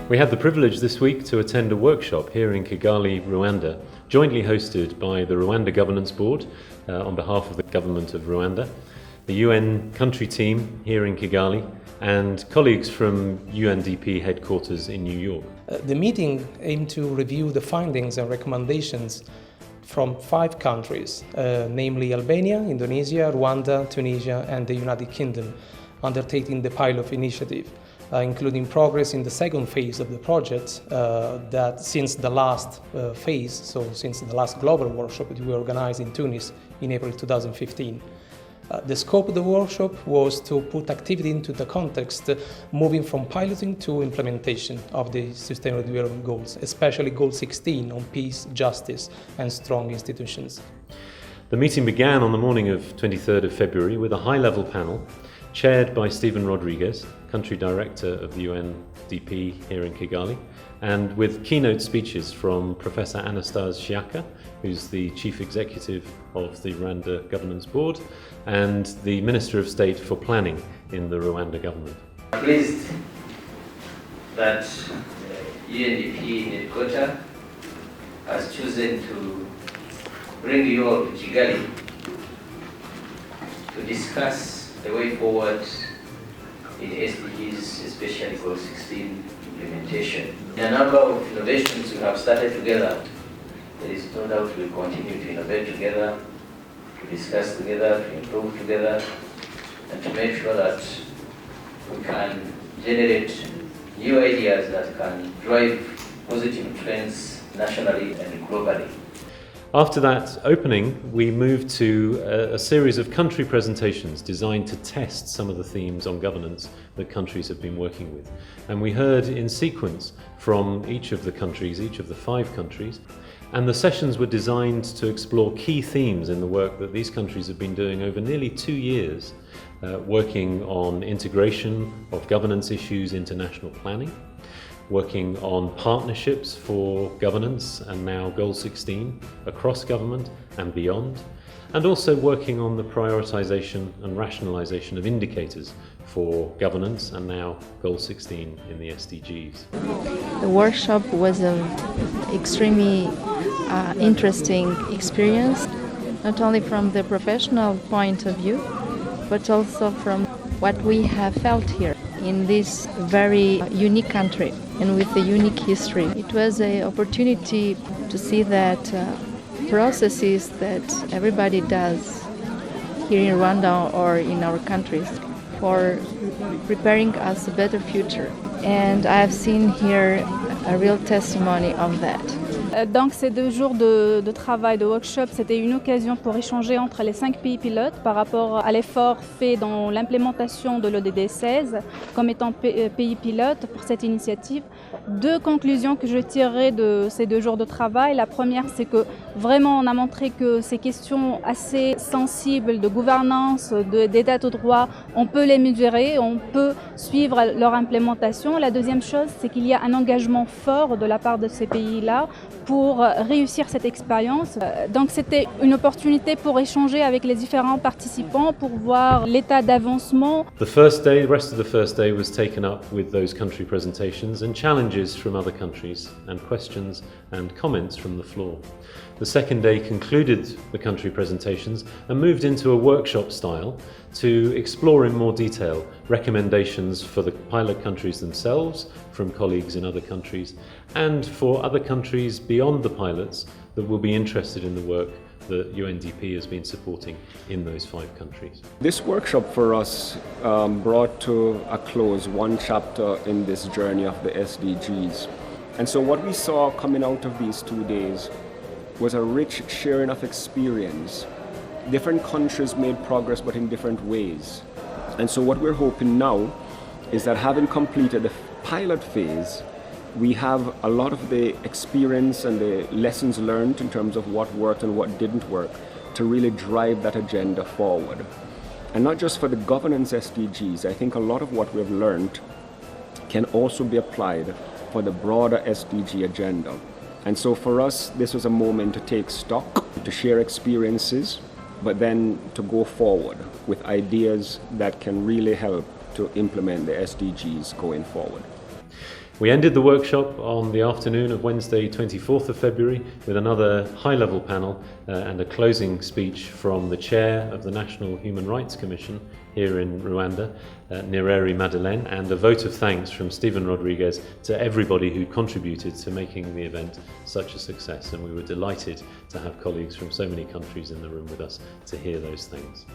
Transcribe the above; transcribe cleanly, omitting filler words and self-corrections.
We had the privilege this week to attend a workshop here in Kigali, Rwanda, jointly hosted by the Rwanda Governance Board on behalf of the Government of Rwanda, the UN country team here in Kigali, and colleagues from UNDP headquarters in New York. The meeting aimed to review the findings and recommendations from 5 countries, namely Albania, Indonesia, Rwanda, Tunisia, and the United Kingdom, undertaking the pilot initiative, including progress in the second phase of the project that since the last phase, so since the last global workshop that we organized in Tunis in April 2015. The scope of the workshop was to put activity into the context, moving from piloting to implementation of the Sustainable Development Goals, especially Goal 16 on peace, justice, and strong institutions. The meeting began on the morning of 23rd of February with a high-level panel chaired by Stephen Rodriguez, Country Director of the UNDP here in Kigali, and with keynote speeches from Professor Anastase Shiaka, who's the Chief Executive of the Rwanda Governance Board, and the Minister of State for Planning in the Rwanda government. I'm pleased that UNDP headquarters has chosen to bring you all to Kigali to discuss the way forward in SDGs, especially Goal 16 implementation. In a number of innovations we have started together, there is no doubt we'll continue to innovate together, to discuss together, to improve together, and to make sure that we can generate new ideas that can drive positive trends nationally and globally. After that opening, we moved to a series of country presentations designed to test some of the themes on governance that countries have been working with. And we heard in sequence from each of the countries, each of the 5 countries, and the sessions were designed to explore key themes in the work that these countries have been doing over nearly 2 years, working on integration of governance issues into national planning, working on partnerships for governance and now Goal 16 across government and beyond, and also working on the prioritization and rationalization of indicators for governance and now Goal 16 in the SDGs. The workshop was an extremely interesting experience, not only from the professional point of view, but also from what we have felt here in this very unique country and with a unique history. It was an opportunity to see that processes that everybody does here in Rwanda or in our countries for preparing us a better future. And I have seen here a real testimony of that. Donc ces 2 jours de travail, de workshop, c'était une occasion pour échanger entre les 5 pays pilotes par rapport à l'effort fait dans l'implémentation de l'ODD 16 comme étant pays pilote pour cette initiative. 2 conclusions que je tirerai de ces 2 jours de travail. La première, c'est que vraiment on a montré que ces questions assez sensibles de gouvernance, d'état de droit, on peut les mesurer, on peut suivre leur implémentation. La deuxième chose, c'est qu'il y a un engagement fort de la part de ces pays-là pour réussir cette expérience. Donc c'était une opportunité pour échanger avec les différents participants, pour voir l'état d'avancement. The rest of the first day was taken up with those country presentations and challenges from other countries and questions and comments from the floor. The second day concluded the country presentations and moved into a workshop style to explore in more detail recommendations for the pilot countries themselves from colleagues in other countries and for other countries beyond the pilots that will be interested in the work that UNDP has been supporting in those 5 countries. This workshop for us brought to a close one chapter in this journey of the SDGs. And so what we saw coming out of these 2 days was a rich sharing of experience. Different countries made progress, but in different ways. And so what we're hoping now is that having completed the pilot phase, we have a lot of the experience and the lessons learned in terms of what worked and what didn't work to really drive that agenda forward. And not just for the governance SDGs, I think a lot of what we've learned can also be applied for the broader SDG agenda. And so for us, this was a moment to take stock, to share experiences, but then to go forward with ideas that can really help to implement the SDGs going forward. We ended the workshop on the afternoon of Wednesday 24th of February with another high-level panel and a closing speech from the chair of the National Human Rights Commission here in Rwanda, Nyerere Madeleine, and a vote of thanks from Stephen Rodriguez to everybody who contributed to making the event such a success. And we were delighted to have colleagues from so many countries in the room with us to hear those things.